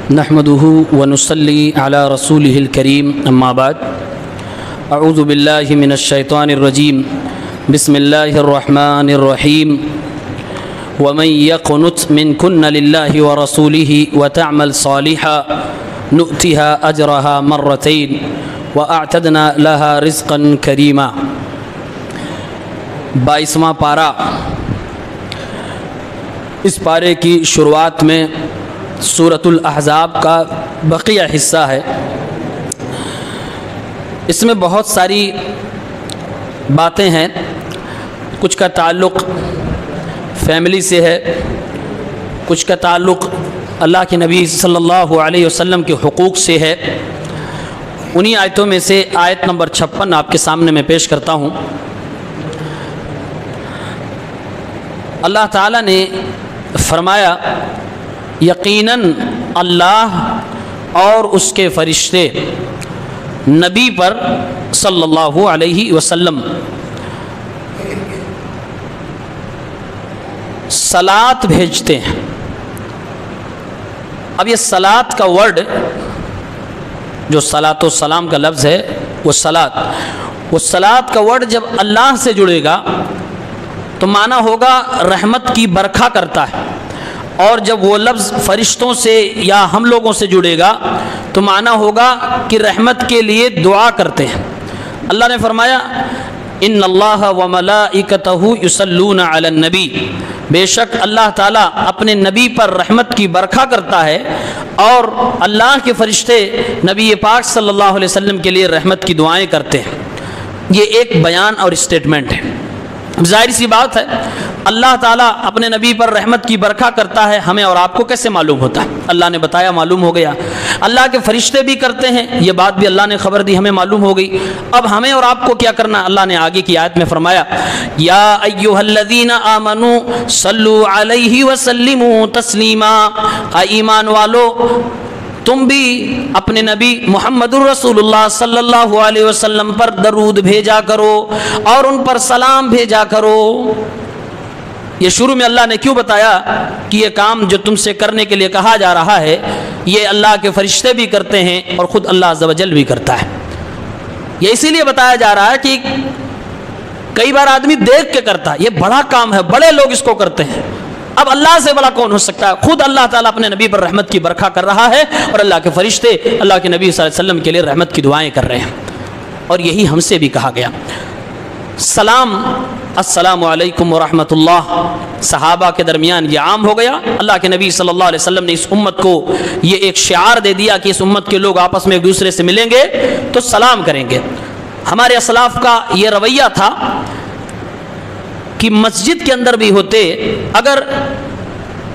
نحمده ونصلي على رسوله الكريم اما بعد اعوذ باللہ من الشیطان الرجیم بسم اللہ الرحمن الرحیم ومن يقنت منكن لله ورسوله وتعمل صالحا نؤتها اجرها مرتين واعتدنا لها رزقا كريما۔ 22واں پارہ، اس پارے کی شروعات میں سورۃ الاحزاب کا بقیہ حصہ ہے۔ اس میں بہت ساری باتیں ہیں، کچھ کا تعلق فیملی سے ہے، کچھ کا تعلق اللہ کے نبی صلی اللہ علیہ وسلم کے حقوق سے ہے۔ انہی آیتوں میں سے آیت نمبر 56 آپ کے سامنے میں پیش کرتا ہوں۔ اللہ تعالیٰ نے فرمایا یقیناً اللہ اور اس کے فرشتے نبی پر صلی اللہ علیہ وسلم صلاۃ بھیجتے ہیں۔ اب یہ صلاۃ کا ورڈ جو صلاۃ و سلام کا لفظ ہے، وہ صلاۃ کا ورڈ جب اللہ سے جڑے گا تو معنی ہوگا رحمت کی برکھا کرتا ہے، اور جب وہ لفظ فرشتوں سے یا ہم لوگوں سے جڑے گا تو معنی ہوگا کہ رحمت کے لیے دعا کرتے ہیں۔ اللہ نے فرمایا ان اللہ وملائکتہ یصلون علی النبی، بے شک اللہ تعالیٰ اپنے نبی پر رحمت کی برکھا کرتا ہے، اور اللہ کے فرشتے نبی پاک صلی اللہ علیہ وسلم کے لیے رحمت کی دعائیں کرتے ہیں۔ یہ ایک بیان اور اسٹیٹمنٹ ہے۔ ظاہر سی بات ہے اللہ تعالیٰ اپنے نبی پر رحمت کی برکھا کرتا ہے، ہمیں اور آپ کو کیسے معلوم ہوتا ہے؟ اللہ نے بتایا، معلوم ہو گیا۔ اللہ کے فرشتے بھی کرتے ہیں، یہ بات بھی اللہ نے خبر دی، ہمیں معلوم ہو گئی۔ اب ہمیں اور آپ کو کیا کرنا؟ اللہ نے آگے کی آیت میں فرمایا یا ایھا الذین آمنوا صلوا علیہ وسلموا تسلیما، اے ایمان والو تم بھی اپنے نبی محمد الرسول اللہ صلی اللہ علیہ وسلم پر درود بھیجا کرو اور ان پر سلام بھیجا کرو۔ یہ شروع میں اللہ نے کیوں بتایا کہ یہ کام جو تم سے کرنے کے لیے کہا جا رہا ہے یہ اللہ کے فرشتے بھی کرتے ہیں اور خود اللہ عز و جل بھی کرتا ہے۔ یہ اسی لیے بتایا جا رہا ہے کہ کئی بار آدمی دیکھ کے کرتا ہے، یہ بڑا کام ہے، بڑے لوگ اس کو کرتے ہیں، اب اللہ سے بڑا کون ہو سکتا ہے؟ خود اللہ تعالیٰ اپنے نبی پر رحمت کی برکھا کر رہا ہے، اور اللہ کے فرشتے اللہ کے نبی صلی اللہ علیہ وسلم کے لیے رحمت کی دعائیں کر رہے ہیں۔ اور یہی ہم سے بھی کہا گیا۔ سلام، السلام علیکم ورحمۃ اللہ، صحابہ کے درمیان یہ عام ہو گیا۔ اللہ کے نبی صلی اللہ علیہ وسلم نے اس امت کو یہ ایک شعار دے دیا کہ اس امت کے لوگ آپس میں ایک دوسرے سے ملیں گے تو سلام کریں گے۔ ہمارے اسلاف کا یہ رویہ تھا کہ مسجد کے اندر بھی ہوتے، اگر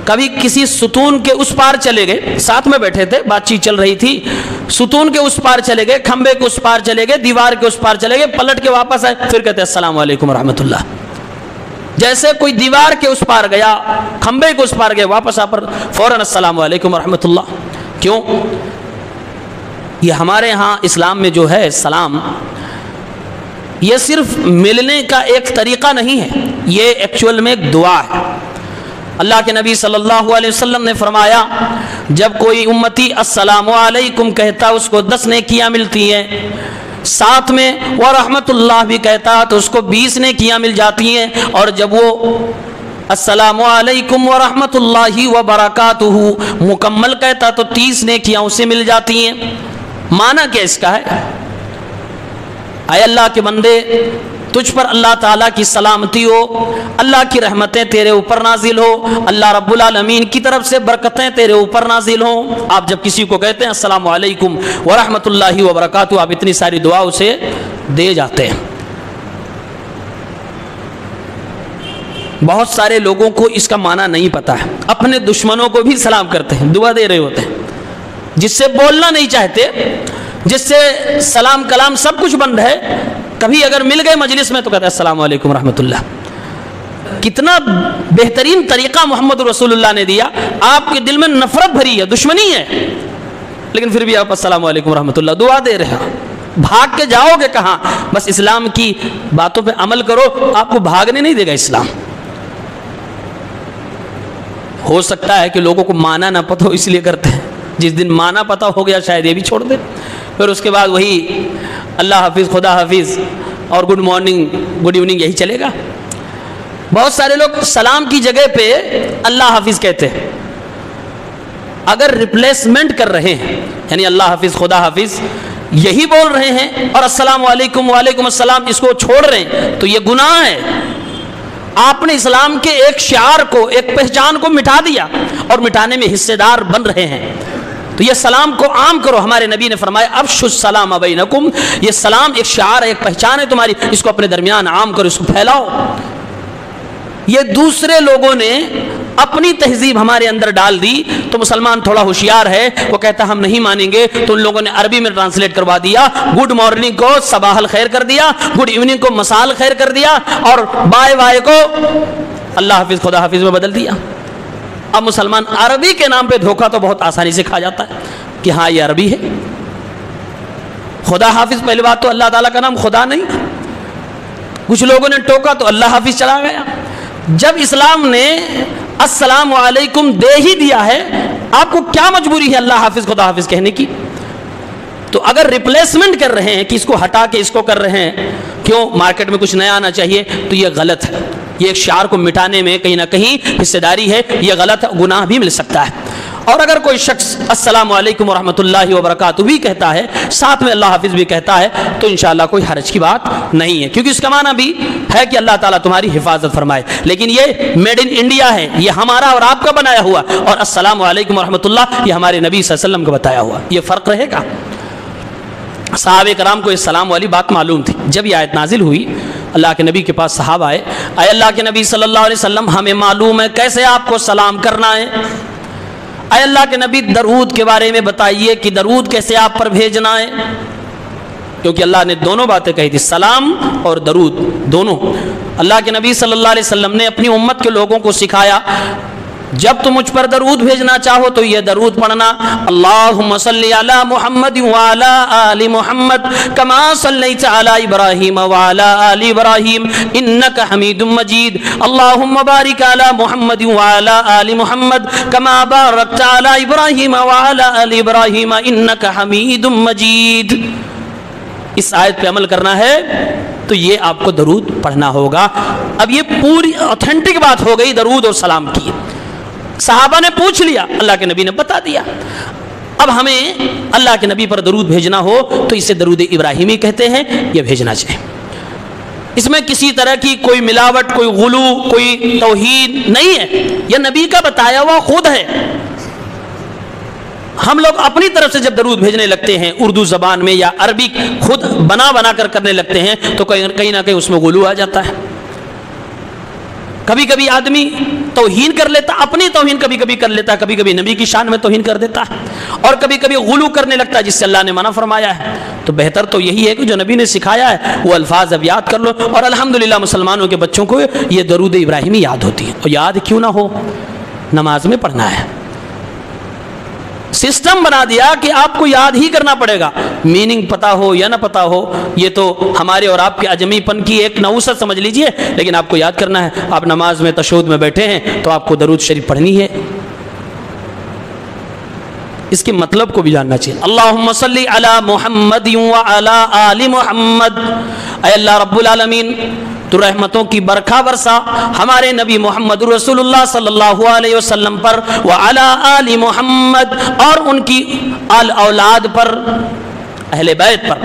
کبھی کسی ستون کے اس پار چلے گئے، ساتھ میں بیٹھے تھے، بات چیت چل رہی تھی، ستون کے اس پار چلے گئے، کھمبے کے اس پار چلے گئے، دیوار کے اس پار چلے گئے، پلٹ کے واپس آئے، پھر کہتے ہیں السلام علیکم ورحمۃ اللہ۔ جیسے کوئی دیوار کے اس پار گیا، کھمبے کے اس پار گئے، واپس آ پر فوراً السلام علیکم ورحمۃ اللہ۔ کیوں؟ یہ ہمارے ہاں اسلام میں جو ہے سلام، یہ صرف ملنے کا ایک طریقہ نہیں ہے، یہ ایکچول میں ایک دعا ہے۔ اللہ کے نبی صلی اللہ علیہ وسلم نے فرمایا جب کوئی امتی السلام علیکم کہتا اس کو 10 نیکیاں ملتی ہیں، ساتھ میں ورحمۃ اللہ بھی کہتا تو اس کو 20 نیکیاں مل جاتی ہیں، اور جب وہ السلام علیکم ورحمۃ اللہ وبرکاتہ مکمل کہتا تو 30 نیکیاں اسے مل جاتی ہیں۔ معنی کیا اس کا ہے؟ اے اللہ کے بندے، تجھ پر اللہ تعالیٰ کی سلامتی ہو، اللہ کی رحمتیں تیرے اوپر نازل ہو، اللہ رب العالمین کی طرف سے برکتیں تیرے اوپر نازل ہوں۔ آپ جب کسی کو کہتے ہیں السلام علیکم ورحمۃ اللہ وبرکاتہ، آپ اتنی ساری دعا اسے دے جاتے ہیں۔ بہت سارے لوگوں کو اس کا معنی نہیں پتا ہے، اپنے دشمنوں کو بھی سلام کرتے ہیں، دعا دے رہے ہوتے ہیں، جس سے بولنا نہیں چاہتے، جس سے سلام کلام سب کچھ بند ہے، کبھی اگر مل گئے مجلس میں تو کہتے ہیں السلام علیکم ورحمۃ اللہ۔ کتنا بہترین طریقہ محمد رسول اللہ نے دیا۔ آپ کے دل میں نفرت بھری ہے، دشمنی ہے، لیکن پھر بھی آپ السلام علیکم ورحمۃ اللہ دعا دے رہے ہیں۔ بھاگ کے جاؤ گے کہاں؟ بس اسلام کی باتوں پہ عمل کرو، آپ کو بھاگنے نہیں دے گا اسلام۔ ہو سکتا ہے کہ لوگوں کو معنی نہ پتہ ہو اس لیے کرتے ہیں، جس دن معنی پتہ ہو گیا شاید یہ بھی چھوڑ دے. پھر اس کے بعد وہی اللہ حافظ، خدا حافظ اور گڈ مارننگ، گڈ ایوننگ یہی چلے گا. بہت سارے لوگ سلام کی جگہ پہ اللہ حافظ کہتے ہیں. اگر ریپلیسمنٹ کر رہے ہیں یعنی اللہ حافظ، خدا حافظ یہی بول رہے ہیں اور السلام علیکم وعلیکم السلام اس کو چھوڑ رہے ہیں تو یہ گناہ ہے. آپ نے اسلام کے ایک شعار کو، ایک پہچان کو مٹا دیا اور مٹانے میں حصے دار بن رہے ہیں. تو یہ سلام کو عام کرو. ہمارے نبی نے فرمایا افشوا السلام بینکم، یہ سلام ایک شعار ہے، ایک پہچان ہے تمہاری، اس کو اپنے درمیان عام کرو، اس کو پھیلاؤ. یہ دوسرے لوگوں نے اپنی تہذیب ہمارے اندر ڈال دی تو مسلمان تھوڑا ہوشیار ہے، وہ کہتا ہم نہیں مانیں گے، تو ان لوگوں نے عربی میں ٹرانسلیٹ کروا دیا. گڈ مارننگ کو صباح الخیر کر دیا، گڈ ایوننگ کو مساء الخیر کر دیا، اور بائے بائے کو اللہ حافظ خدا حافظ میں بدل دیا. اب مسلمان عربی کے نام پہ دھوکہ تو بہت آسانی سے کھا جاتا ہے کہ ہاں یہ عربی ہے. خدا حافظ پہلی بات تو اللہ تعالیٰ کا نام خدا نہیں. کچھ لوگوں نے ٹوکا تو اللہ حافظ چلا گیا. جب اسلام نے السلام علیکم دے ہی دیا ہے، آپ کو کیا مجبوری ہے اللہ حافظ خدا حافظ کہنے کی؟ تو اگر ریپلیسمنٹ کر رہے ہیں کہ اس کو ہٹا کے اس کو کر رہے ہیں، کیوں مارکیٹ میں کچھ نیا آنا چاہیے، تو یہ غلط ہے. یہ ایک شعار کو مٹانے میں کہیں نہ کہیں حصے داری ہے، یہ غلط ہے، گناہ بھی مل سکتا ہے. اور اگر کوئی شخص السلام علیکم ورحمۃ اللہ وبرکاتہ بھی کہتا ہے، ساتھ میں اللہ حافظ بھی کہتا ہے، تو انشاءاللہ کوئی حرج کی بات نہیں ہے، کیونکہ اس کا معنی بھی ہے کہ اللہ تعالیٰ تمہاری حفاظت فرمائے. لیکن یہ میڈ ان انڈیا ہے، یہ ہمارا اور آپ کا بنایا ہوا، اور السلام علیکم ورحمۃ اللہ یہ ہمارے نبی صلی اللہ علیہ وسلم کا بتایا ہوا. یہ فرق رہے گا. صحابہ کرام کو اس سلام والی بات معلوم تھی. جب یہ آیت نازل ہوئی، اللہ کے نبی کے پاس صحابہ آئے، اے اللہ کے نبی صلی اللہ علیہ وسلم ہمیں معلوم ہے کیسے آپ کو سلام کرنا ہے. اے اللہ کے نبی درود کے بارے میں بتائیے کہ درود کیسے آپ پر بھیجنا ہے، کیونکہ اللہ نے دونوں باتیں کہی تھی، سلام اور درود دونوں. اللہ کے نبی صلی اللہ علیہ وسلم نے اپنی امت کے لوگوں کو سکھایا، جب تم مجھ پر درود بھیجنا چاہو تو یہ درود پڑھنا، اللہم صلی علی محمد وعلی آل محمد کما صلیت علی ابراہیم وعلی آل ابراہیم انک حمید مجید، اللہم بارک علی محمد وعلی آل محمد کما بارکت علی ابراہیم وعلی آل ابراہیم انک حمید مجید. اس آیت پہ عمل کرنا ہے تو یہ آپ کو درود پڑھنا ہوگا. اب یہ پوری اوتھینٹک بات ہو گئی درود اور سلام کی. صحابہ نے پوچھ لیا، اللہ کے نبی نے بتا دیا. اب ہمیں اللہ کے نبی پر درود بھیجنا ہو تو اسے درود ابراہیمی کہتے ہیں، یہ بھیجنا چاہیے. اس میں کسی طرح کی کوئی ملاوٹ، کوئی غلو، کوئی توہین نہیں ہے، یہ نبی کا بتایا ہوا خود ہے. ہم لوگ اپنی طرف سے جب درود بھیجنے لگتے ہیں اردو زبان میں یا عربی خود بنا کر کرنے لگتے ہیں تو کہیں نہ کہیں اس میں غلو آ جاتا ہے. کبھی کبھی آدمی توہین کر لیتا، اپنی توہین کبھی کبھی کر لیتا، کبھی کبھی نبی کی شان میں توہین کر دیتا ہے، اور کبھی کبھی غلو کرنے لگتا ہے جس سے اللہ نے منع فرمایا ہے. تو بہتر تو یہی ہے کہ جو نبی نے سکھایا ہے وہ الفاظ اب یاد کر لو. اور الحمدللہ مسلمانوں کے بچوں کو یہ درود ابراہیمی یاد ہوتی ہے، اور یاد کیوں نہ ہو، نماز میں پڑھنا ہے. سسٹم بنا دیا کہ آپ کو یاد ہی کرنا پڑے گا، میننگ پتا ہو یا نہ پتا ہو. یہ تو ہمارے اور آپ کے اجمی پن کی ایک نوست سمجھ لیجئے، لیکن آپ کو یاد کرنا ہے. آپ نماز میں تشہد میں بیٹھے ہیں تو آپ کو درود شریف پڑھنی ہے، اس کے مطلب کو بھی جاننا چاہیے. اللہم صلی علی محمد وعلی آل محمد. اے اللہ رب العالمین تو رحمتوں کی برکھا برسا ہمارے نبی محمد رسول اللہ صلی اللہ علیہ وسلم پر، وعلی آل محمد اور ان کی آل اولاد پر، اہل بیت پر.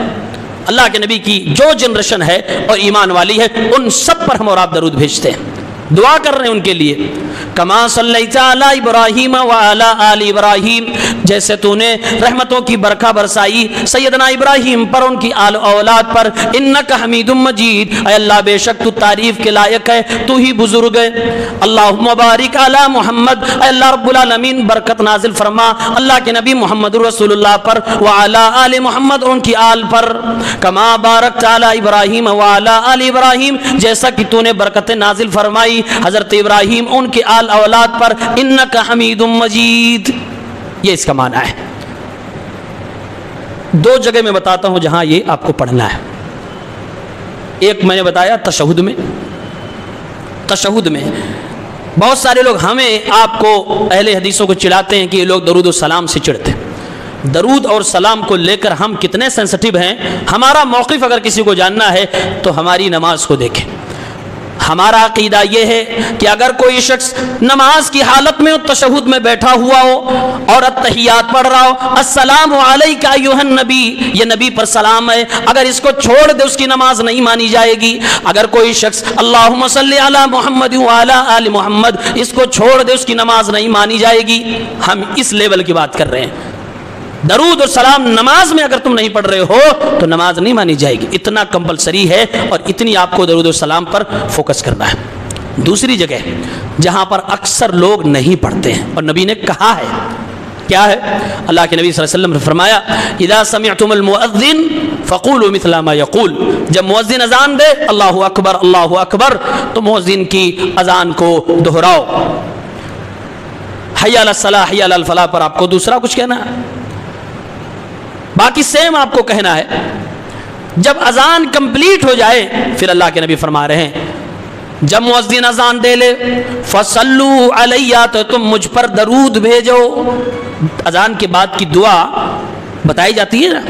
اللہ کے نبی کی جو جنریشن ہے اور ایمان والی ہے ان سب پر ہم اور آپ درود بھیجتے ہیں، دعا کر رہے ہیں ان کے لیے. کما صلیت علی ابراہیم وعلی آل ابراہیم، جیسے تو نے رحمتوں کی برکھا برسائی سیدنا ابراہیم پر، ان کی آل اولاد پر. انک حمید مجید، اے اللہ بے شک تو تعریف کے لائق ہے، تو ہی بزرگ ہے. اللہم بارک علی محمد، اے اللہ رب العالمین برکت نازل فرما اللہ کے نبی محمد رسول اللہ پر، وعلی آل محمد اور ان کی آل پر. کما بارکت علی ابراہیم وعلی آل ابراہیم، جیسا کہ تو نے برکت نازل فرمائی حضرت ابراہیم ان کے آل اولاد پر. انک حمید مجید، یہ اس کا معنی ہے. دو جگہ میں بتاتا ہوں جہاں یہ آپ کو پڑھنا ہے. ایک میں نے بتایا تشہد میں بہت سارے لوگ ہمیں آپ کو اہل حدیثوں کو چڑھاتے ہیں کہ یہ لوگ درود و سلام سے چڑھتے ہیں۔ درود اور سلام کو لے کر ہم کتنے سینسٹیو ہیں، ہمارا موقف اگر کسی کو جاننا ہے تو ہماری نماز کو دیکھیں۔ ہمارا عقیدہ یہ ہے کہ اگر کوئی شخص نماز کی حالت میں تشہد میں بیٹھا ہوا ہو اور التحیات پڑھ رہا ہو، السلام علیک ایھا النبی، یہ نبی پر سلام ہے، اگر اس کو چھوڑ دے اس کی نماز نہیں مانی جائے گی۔ اگر کوئی شخص اللہم صلی علی محمد وعلی آل محمد، اس کو چھوڑ دے اس کی نماز نہیں مانی جائے گی۔ ہم اس لیول کی بات کر رہے ہیں۔ درود و سلام نماز میں اگر تم نہیں پڑھ رہے ہو تو نماز نہیں مانی جائے گی، اتنا کمپلسری ہے اور اتنی آپ کو درود و سلام پر فوکس کرنا ہے۔ دوسری جگہ جہاں پر اکثر لوگ نہیں پڑھتے ہیں اور نبی نے کہا ہے، کیا ہے؟ اللہ کے نبی صلی اللہ علیہ وسلم نے فرمایا اذا سمعتم المؤذن فقولوا مثل ما يقول، جب مؤذن اذان دے اللہ اکبر تو مؤذن کی اذان کو دہراؤ۔ حی علی الصلاۃ حی علی الفلاح پر آپ کو دوسرا کچھ کہنا ہے، باقی سیم آپ کو کہنا ہے۔ جب اذان کمپلیٹ ہو جائے پھر اللہ کے نبی فرما رہے ہیں جب مؤذن اذان دے لے فصلوا علیہ، تو تم مجھ پر درود بھیجو۔ اذان کے بعد کی دعا بتائی جاتی ہے نا،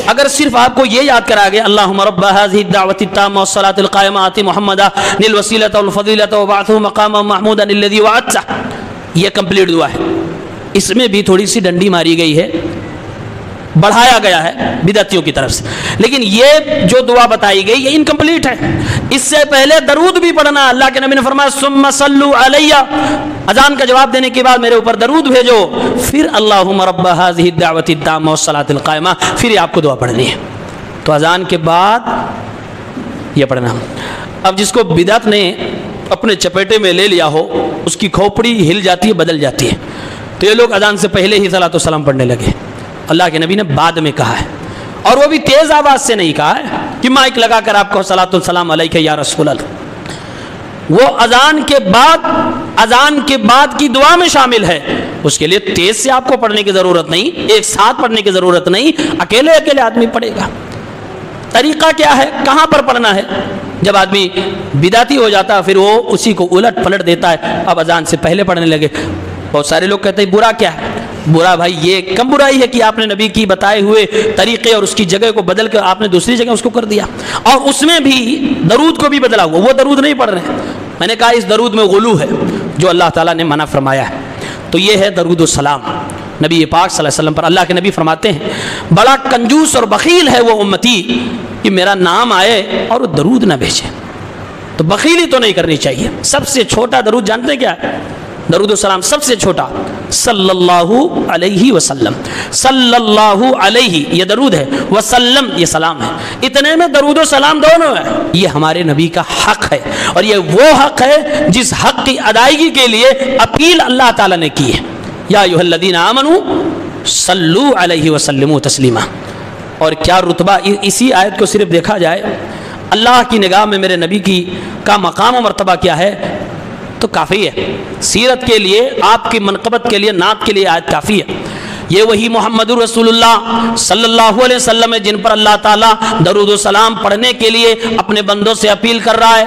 اگر صرف آپ کو یہ یاد کرا گیا اللہم رب هذه الدعوة التامة والصلاة القائمة آت محمدا للوسیلة والفضیلة وبعثه مقاما محمودا الذي وعدته، یہ کمپلیٹ دعا ہے۔ اس میں بھی تھوڑی سی ڈنڈی ماری گئی ہے، بڑھایا گیا ہے بدعتیوں کی طرف سے، لیکن یہ جو دعا بتائی گئی یہ انکمپلیٹ ہے۔ اس سے پہلے درود بھی پڑھنا، اللہ کے نبی نے فرمایا ثم صلوا علیہ، اذان کا جواب دینے کے بعد میرے اوپر درود بھیجو، پھر اللہم رب هذه الدعوة التامة والصلاة القائمة، پھر یہ آپ کو دعا پڑھنی ہے۔ تو اذان کے بعد یہ پڑھنا۔ اب جس کو بدعت نے اپنے چپیٹے میں لے لیا ہو، اس کی کھوپڑی ہل جاتی ہے، بدل جاتی ہے، تو یہ لوگ اذان سے پہلے ہی صلاۃ والسلام پڑھنے لگے۔ اللہ کے نبی نے بعد میں کہا ہے، اور وہ بھی تیز آواز سے نہیں کہا ہے کہ مائک لگا کر آپ کو صلاۃ والسلام علیک یا رسول اللہ، وہ اذان کے بعد کی دعا میں شامل ہے۔ اس کے لیے تیز سے آپ کو پڑھنے کی ضرورت نہیں، ایک ساتھ پڑھنے کی ضرورت نہیں، اکیلے آدمی پڑھے گا۔ طریقہ کیا ہے، کہاں پر پڑھنا ہے؟ جب آدمی بدعتی ہو جاتا ہے پھر وہ اسی کو الٹ پلٹ دیتا ہے، اب اذان سے پہلے پڑھنے لگے۔ بہت سارے لوگ کہتے ہیں برا کیا ہے؟ برا بھائی یہ کم برائی ہے کہ آپ نے نبی کی بتائے ہوئے طریقے اور اس کی جگہ کو بدل کر آپ نے دوسری جگہ اس کو کر دیا، اور اس میں بھی درود کو بھی بدلا ہوا، وہ درود نہیں پڑھ رہے ہیں۔ میں نے کہا اس درود میں غلو ہے جو اللہ تعالیٰ نے منع فرمایا ہے۔ تو یہ ہے درود و سلام نبی پاک صلی اللہ علیہ وسلم پر۔ اللہ کے نبی فرماتے ہیں بڑا کنجوس اور بخیل ہے وہ امتی کہ میرا نام آئے اور وہ درود نہ بھیجے۔ تو بخیلی تو نہیں کرنی چاہیے۔ سب سے چھوٹا درود جانتے کیا ہے؟ درود و سلام سب سے چھوٹا صلی اللہ علیہ وسلم، صلی اللہ علیہ یہ درود ہے، وسلم یہ سلام ہے، اتنے میں درود و سلام دونوں ہے۔ یہ ہمارے نبی کا حق ہے، اور یہ وہ حق ہے جس حق کی ادائیگی کے لیے اپیل اللہ تعالیٰ نے کی ہے، یا ایھا الذین آمنوا صلوا علیہ وسلموا تسلیما۔ اور کیا رتبہ، اسی آیت کو صرف دیکھا جائے اللہ کی نگاہ میں میرے نبی کا مقام و مرتبہ کیا ہے تو کافی ہے۔ سیرت کے لیے، آپ کی منقبت کے لیے، نعت کے لیے آیت کافی ہے۔ یہ وہی محمد رسول اللہ صلی اللہ علیہ وسلم ہے جن پر اللہ تعالیٰ درود و سلام پڑھنے کے لیے اپنے بندوں سے اپیل کر رہا ہے،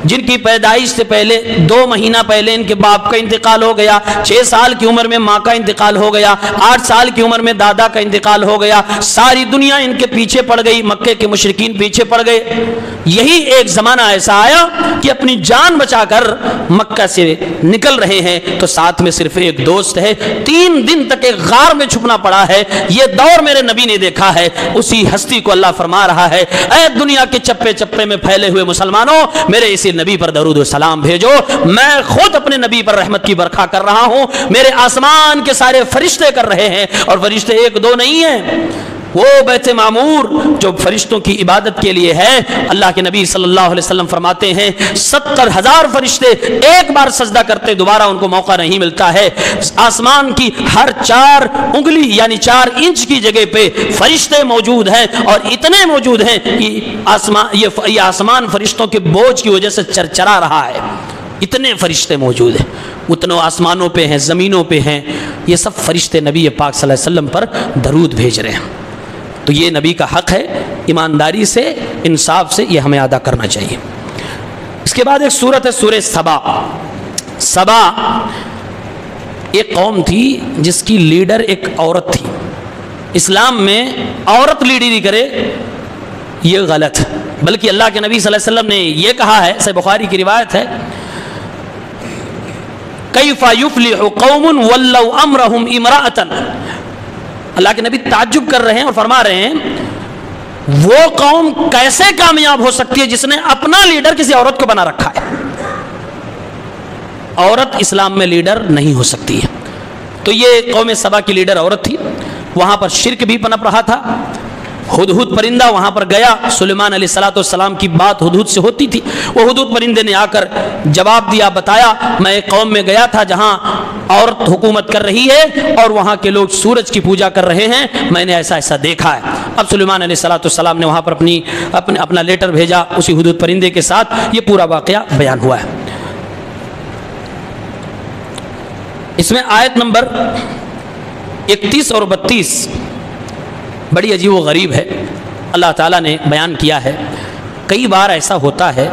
جن کی پیدائش سے پہلے 2 مہینہ پہلے ان کے باپ کا انتقال ہو گیا، 6 سال کی عمر میں ماں کا انتقال ہو گیا، 8 سال کی عمر میں دادا کا انتقال ہو گیا، ساری دنیا ان کے پیچھے پڑ گئی، مکے کے مشرکین پیچھے پڑ گئے۔ یہی ایک زمانہ ایسا آیا کہ اپنی جان بچا کر مکہ سے نکل رہے ہیں تو ساتھ میں صرف ایک دوست ہے، 3 دن تک ایک غار میں چھپنا پڑا ہے۔ یہ دور میرے نبی نے دیکھا ہے۔ اسی ہستی کو اللہ فرما رہا ہے اے دنیا کے چپے چپے میں پھیلے ہوئے مسلمانوں، میرے اسی نبی پر درود و سلام بھیجو۔ میں خود اپنے نبی پر رحمت کی برکھا کر رہا ہوں، میرے آسمان کے سارے فرشتے کر رہے ہیں، اور فرشتے 1 2 نہیں ہیں۔ وہ بیت معمور جو فرشتوں کی عبادت کے لیے ہے، اللہ کے نبی صلی اللہ علیہ وسلم فرماتے ہیں 70,000 فرشتے ایک بار سجدہ کرتے دوبارہ ان کو موقع نہیں ملتا ہے۔ آسمان کی ہر 4 انگلی یعنی 4 انچ کی جگہ پہ فرشتے موجود ہیں، اور اتنے موجود ہیں کہ یہ آسمان فرشتوں کے بوجھ کی وجہ سے چرچرا رہا ہے۔ اتنے فرشتے موجود ہیں، اتنوں آسمانوں پہ ہیں، زمینوں پہ ہیں، یہ سب فرشتے نبی پاک صلی اللہ علیہ وسلم پر درود بھیج رہے ہیں۔ تو یہ نبی کا حق ہے، ایمانداری سے، انصاف سے یہ ہمیں ادا کرنا چاہیے۔ اس کے بعد ایک سورت ہے سورہ سبا۔ سبا ایک قوم تھی جس کی لیڈر ایک عورت تھی. اسلام میں عورت لیڈری کرے یہ غلط ہے، بلکہ اللہ کے نبی صلی اللہ علیہ وسلم نے یہ کہا ہے، صحیح بخاری کی روایت ہے، کیف یفلح قوم ولوا امرهم امرأة. اللہ کے نبی تعجب کر رہے ہیں اور فرما رہے ہیں وہ قوم کیسے کامیاب ہو سکتی ہے جس نے اپنا لیڈر کسی عورت کو بنا رکھا ہے. عورت اسلام میں لیڈر نہیں ہو سکتی ہے. تو یہ قوم سبا کی لیڈر عورت تھی. وہاں پر شرک بھی پنپ رہا تھا. ہدہد پرندہ وہاں پر گیا، سلیمان علیہ السلام کی بات ہدہد سے ہوتی تھی. وہ ہدہد پرندے نے آ کر جواب دیا، بتایا میں ایک قوم میں گیا تھا جہاں عورت حکومت کر رہی ہے اور وہاں کے لوگ سورج کی پوجا کر رہے ہیں، میں نے ایسا ایسا دیکھا ہے. اب سلیمان علیہ السلام نے وہاں پر اپنا لیٹر بھیجا اسی ہدہد پرندے کے ساتھ. یہ پورا واقعہ بیان ہوا ہے. اس میں آیت نمبر 31 اور 32 بڑی عجیب و غریب ہے. اللہ تعالیٰ نے بیان کیا ہے کئی بار ایسا ہوتا ہے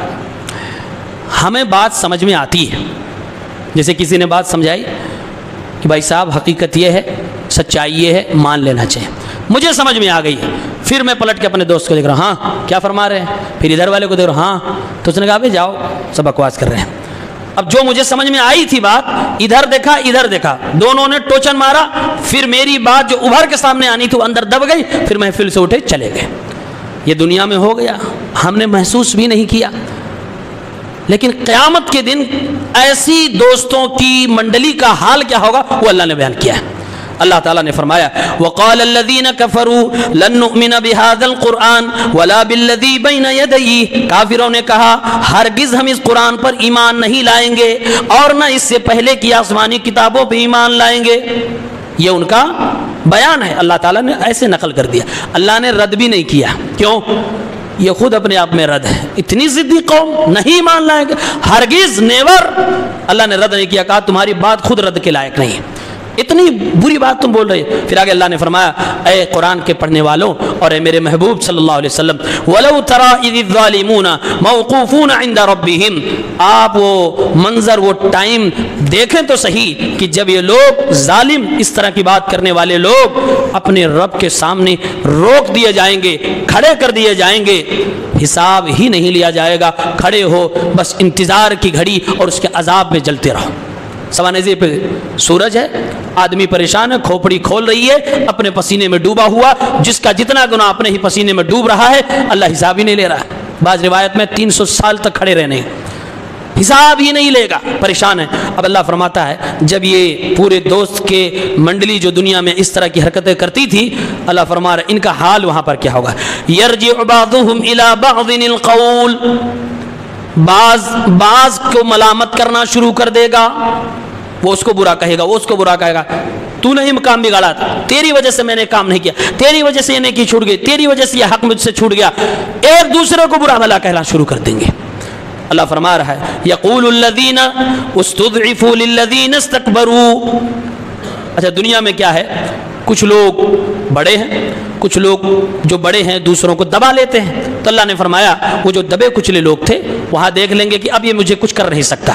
ہمیں بات سمجھ میں آتی ہے، جیسے کسی نے بات سمجھائی کہ بھائی صاحب حقیقت یہ ہے، سچائی یہ ہے، مان لینا چاہیے. مجھے سمجھ میں آ گئی ہے، پھر میں پلٹ کے اپنے دوست کو دیکھ رہا ہوں ہاں کیا فرما رہے ہیں، پھر ادھر والے کو دیکھ رہا ہوں ہاں، تو اس نے کہا بھائی جاؤ سب بکواس کر رہے ہیں. اب جو مجھے سمجھ میں آئی تھی بات، ادھر دیکھا ادھر دیکھا، دونوں نے ٹوچن مارا، پھر میری بات جو ابھر کے سامنے آنی تھی وہ اندر دب گئی، پھر محفل سے اٹھے چلے گئے. یہ دنیا میں ہو گیا، ہم نے محسوس بھی نہیں کیا. لیکن قیامت کے دن ایسی دوستوں کی منڈلی کا حال کیا ہوگا وہ اللہ نے بیان کیا ہے. اللہ تعالیٰ نے فرمایا وَقَالَ الَّذِينَ كَفَرُوا لَن نُؤْمِنَ بِهَذَا الْقُرْآنِ وَلَا بِالَّذِي بَيْنَ يَدَيْهِ. کافروں نے کہا ہرگز ہم اس قرآن پر ایمان نہیں لائیں گے اور نہ اس سے پہلے کی آسمانی کتابوں پہ ایمان لائیں گے. یہ ان کا بیان ہے. اللہ تعالیٰ نے ایسے نقل کر دیا. اللہ نے رد بھی نہیں کیا. کیوں؟ یہ خود اپنے آپ میں رد ہے. اتنی ضدی قوم نہیں مان لائیں گے، ہرگز نیور. اللہ نے رد نہیں کیا، کہا تمہاری بات خود رد کے لائق نہیں ہے، اتنی بری بات تم بول رہے. پھر آگے اللہ نے فرمایا اے قرآن کے پڑھنے والوں اور اے میرے محبوب صلی اللہ علیہ وسلم وَلَوْ تَرَى إِذِ الظَّالِمُونَ مَوْقُوفُونَ عِنْدَ رَبِّهِمْ. آپ وہ منظر وہ ٹائم دیکھیں تو صحیح کہ جب یہ لوگ ظالم اس طرح کی بات کرنے والے لوگ اپنے رب کے سامنے روک دیے جائیں گے، کھڑے کر دیے جائیں گے، حساب ہی نہیں لیا جائے گا. کھڑے ہو بس انتظار کی گھڑی اور اس کے عذاب میں جلتے رہو. سوانزی پہ سورج ہے، آدمی پریشان ہے، کھوپڑی کھول رہی ہے، اپنے پسینے میں ڈوبا ہوا، جس کا جتنا گناہ اپنے ہی پسینے میں ڈوب رہا ہے اللہ حساب ہی نہیں لے رہا ہے. بعض روایت میں 300 سال تک کھڑے رہنے، حساب ہی نہیں لے گا، پریشان ہے. اب اللہ فرماتا ہے جب یہ پورے دوست کے منڈلی جو دنیا میں اس طرح کی حرکتیں کرتی تھی، اللہ فرما رہا ہے ان کا حال وہاں پر کیا ہوگا. یرجع بعضهم الى بعض القول. بعض کو ملامت کرنا شروع کر دے گا، وہ اس کو برا کہے گا، وہ اس کو برا کہے گا، تو نے ہی کام بگاڑا تھا، تیری وجہ سے میں نے کام نہیں کیا، تیری وجہ سے یہ نیکی چھوٹ گئی، تیری وجہ سے یہ حق مجھ سے چھوٹ گیا. ایک دوسرے کو برا بھلا کہنا شروع کر دیں گے. اللہ فرما رہا ہے یقول الذین استضعفوا للذین استکبروا. اچھا دنیا میں کیا ہے، کچھ لوگ بڑے ہیں، کچھ لوگ جو بڑے ہیں دوسروں کو دبا لیتے ہیں. تو اللہ نے فرمایا وہ جو دبے کچلے لوگ تھے وہاں دیکھ لیں گے کہ اب یہ مجھے کچھ کر نہیں سکتا،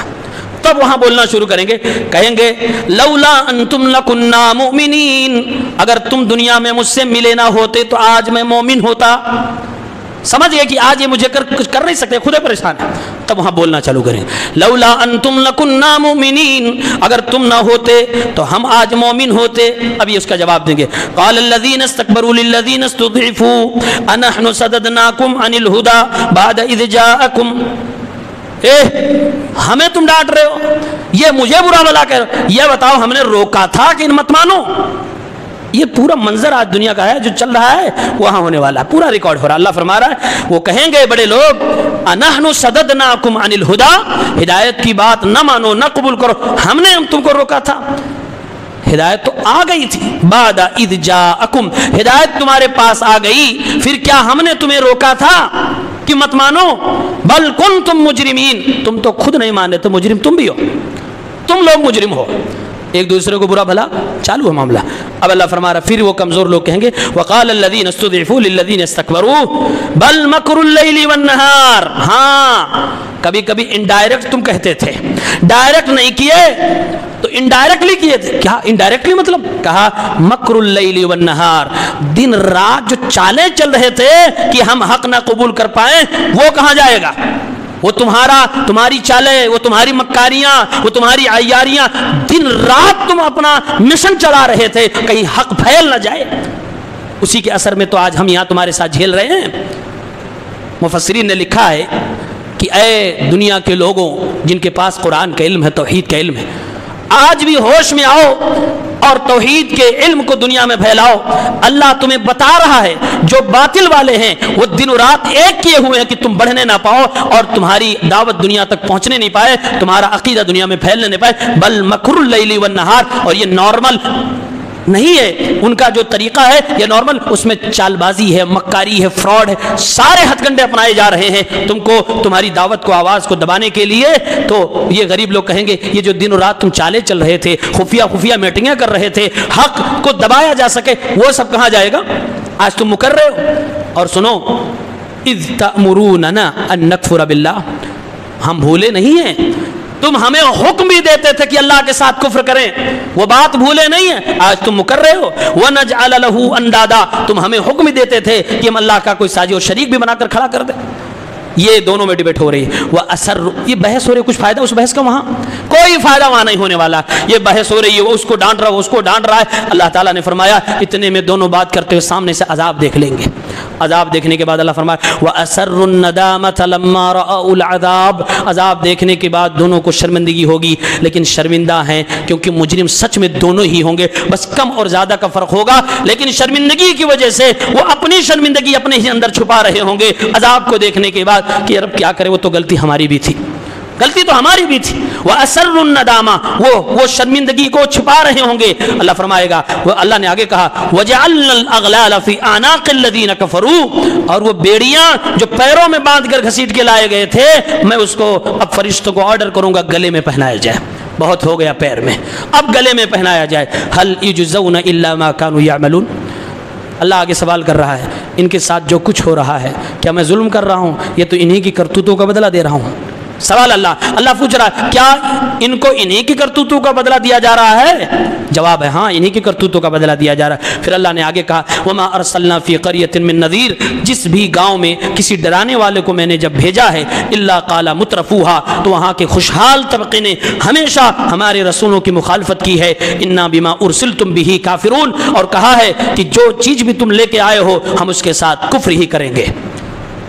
تب وہاں بولنا شروع کریں گے، کہیں گے لولا انتم لکنا مؤمنین. اگر تم دنیا میں مجھ سے ملے نہ ہوتے تو آج میں مومن ہوتا. سمجھ گئے کہ آج یہ مجھے کچھ کر نہیں سکتے، خود پریشان ہے. تب وہاں بولنا چالو کریں لولا انتم لکنا مؤمنین. اگر تم نہ ہوتے تو ہم آج مومن ہوتے. اب یہ اس کا جواب دیں گے قال الذین استکبروا للذین استضعفوا انحن صددناکم عن الہدی بعد اذ جاءکم. ہمیں تم ڈانٹ رہے ہو، یہ مجھے برا بلا کر، یہ بتاؤ ہم نے روکا تھا کہ مت مانو. یہ پورا منظر آج دنیا کا ہے جو چل رہا ہے وہاں ہونے والا ہے، پورا ریکارڈ ہو رہا ہے. اللہ فرما رہا ہے وہ کہیں گے بڑے لوگ انحن صددناکم عن الہدی، ہدایت کی بات نہ مانو نہ قبول کرو، ہم نے تم کو روکا تھا. ہدایت تو آ گئی تھی، بعد اذ جاءکم، ہدایت تمہارے پاس آ گئی، پھر کیا ہم نے تمہیں روکا تھا کہ مت مانو؟ بل کنتم مجرمین، تم تو خود نہیں مان رہے، تو مجرم تم بھی ہو، تم لوگ مجرم ہو. ایک دوسرے کو برا بھلا چالو ہے معاملہ. اب اللہ فرما رہا پھر وہ کمزور لوگ کہیں گے وقال الذین استضعفوا للذین استکبروا بل مکر اللیل والنہار. ہاں کبھی کبھی انڈائریکٹ تم کہتے تھے، ڈائریکٹ نہیں کیے تو انڈائریکٹلی کیے تھے. کیا انڈائریکٹلی مطلب؟ کہا مکر اللیل والنہار، دن رات جو چالیں چل رہے تھے کہ ہم حق نہ قبول کر پائیں، وہ کہاں جائے گا؟ وہ تمہاری چالیں، وہ تمہاری مکاریاں، وہ تمہاری عیاریاں، دن رات تم اپنا مشن چلا رہے تھے کہیں حق پھیل نہ جائے. اسی کے اثر میں تو آج ہم یہاں تمہارے ساتھ جھیل رہے ہیں. مفسرین نے لکھا ہے کہ اے دنیا کے لوگوں جن کے پاس قرآن کا علم ہے، توحید کا علم ہے، آج بھی ہوش میں آؤ اور توحید کے علم کو دنیا میں پھیلاؤ. اللہ تمہیں بتا رہا ہے جو باطل والے ہیں وہ دن و رات ایک کیے ہوئے ہیں کہ تم بڑھنے نہ پاؤ اور تمہاری دعوت دنیا تک پہنچنے نہیں پائے، تمہارا عقیدہ دنیا میں پھیلنے نہیں پائے. بل مکر اللیل والنہار، اور یہ نارمل نہیں ہے ان کا جو طریقہ ہے، یہ نارمل، اس میں چال بازی ہے، مکاری ہے، فراڈ ہے، سارے ہتھ کنڈے اپنائے جا رہے ہیں تم کو، تمہاری دعوت کو، آواز کو دبانے کے لیے. تو یہ غریب لوگ کہیں گے یہ جو دن و رات تم چالے چل رہے تھے، خفیہ میٹنگیں کر رہے تھے حق کو دبایا جا سکے، وہ سب کہاں جائے گا؟ آج تم مکر رہے ہو. اور سنو، اذ تأمروننا ان نکفر باللہ، ہم بھولے نہیں ہیں، تم ہمیں حکم بھی دیتے تھے کہ اللہ کے ساتھ کفر کریں، وہ بات بھولے نہیں ہیں، آج تم مکر رہے ہو. وَنَجْعَلَ لَهُ أَنْدَادًا، تم ہمیں حکم بھی دیتے تھے کہ ہم اللہ کا کوئی ساجی و شریک بھی بنا کر کھڑا کر دیں. یہ دونوں میں ڈیبیٹ ہو رہی ہے. وہ اثر، یہ بحث ہو رہی ہے، کچھ فائدہ اس بحث کا وہاں کوئی فائدہ وہاں نہیں ہونے والا. یہ بحث ہو رہی ہے، وہ اس کو ڈانٹ رہا ہے، وہ اس کو ڈانٹ رہا ہے. اللہ تعالیٰ نے فرمایا اتنے میں دونوں بات کرتے ہوئے سامنے سے عذاب دیکھ لیں گے. عذاب دیکھنے کے بعد اللہ فرمایا وَأَسَرُّ النَّدَامَةَ لَمَّا رَأَوُا الْعَذَابَ، عذاب دیکھنے کے بعد دونوں کو شرمندگی ہوگی، لیکن شرمندہ ہیں کیونکہ مجرم سچ میں دونوں ہی ہوں گے، بس کم اور زیادہ کا فرق ہوگا، لیکن شرمندگی کی وجہ سے وہ اپنی شرمندگی اپنے ہی اندر چھپا رہے ہوں گے عذاب کو دیکھنے کے بعد کہ رب کیا کرے، وہ تو غلطی ہماری بھی تھی، غلطی تو ہماری بھی تھی. وَأَسَرُّ النَّدَامَةَ، وہ شرمندگی کو چھپا رہے ہوں گے. اللہ فرمائے گا، اللہ نے آگے کہا وَجَعَلْنَا الْأَغْلَالَ فِي أَعْنَاقِ الَّذِينَ كَفَرُوا، اور وہ بیڑیاں جو پیروں میں باندھ کر گھسیٹ کے لائے گئے تھے، میں اس کو اب فرشتوں کو آرڈر کروں گا گلے میں پہنایا جائے. بہت ہو گیا پیر میں، اب گلے میں پہنایا جائے. هَلْ يُجْزَوْنَ إِلَّا مَا كَانُوا يَعْمَلُونَ. اللہ آگے سوال کر رہا ہے ان کے ساتھ جو کچھ ہو رہا ہے، کیا میں ظلم کر رہا ہوں؟ یہ تو انہی کی کرتوتوں کا بدلہ دے رہا ہوں. سوال اللہ پوچھ رہا ہے کیا ان کو انہی کی کرتوتوں کا بدلہ دیا جا رہا ہے؟ جواب ہے ہاں، انہی کی کرتوتوں کا بدلہ دیا جا رہا ہے. پھر اللہ نے آگے کہا وَمَا أَرْسَلْنَا فِي قَرْيَةٍ مِّن نَذِيرٍ، جس بھی گاؤں میں کسی ڈرانے والے کو میں نے جب بھیجا ہے إِلَّا قَالَ مُتْرَفُوهَا، تو وہاں کے خوشحال طبقے نے ہمیشہ ہمارے رسولوں کی مخالفت کی ہے. إِنَّا بِمَا أُرْسِلْتُمْ بِهِ كَافِرُونَ، اور کہا ہے کہ جو چیز بھی تم لے کے آئے ہو ہم اس کے ساتھ کفر ہی کریں گے.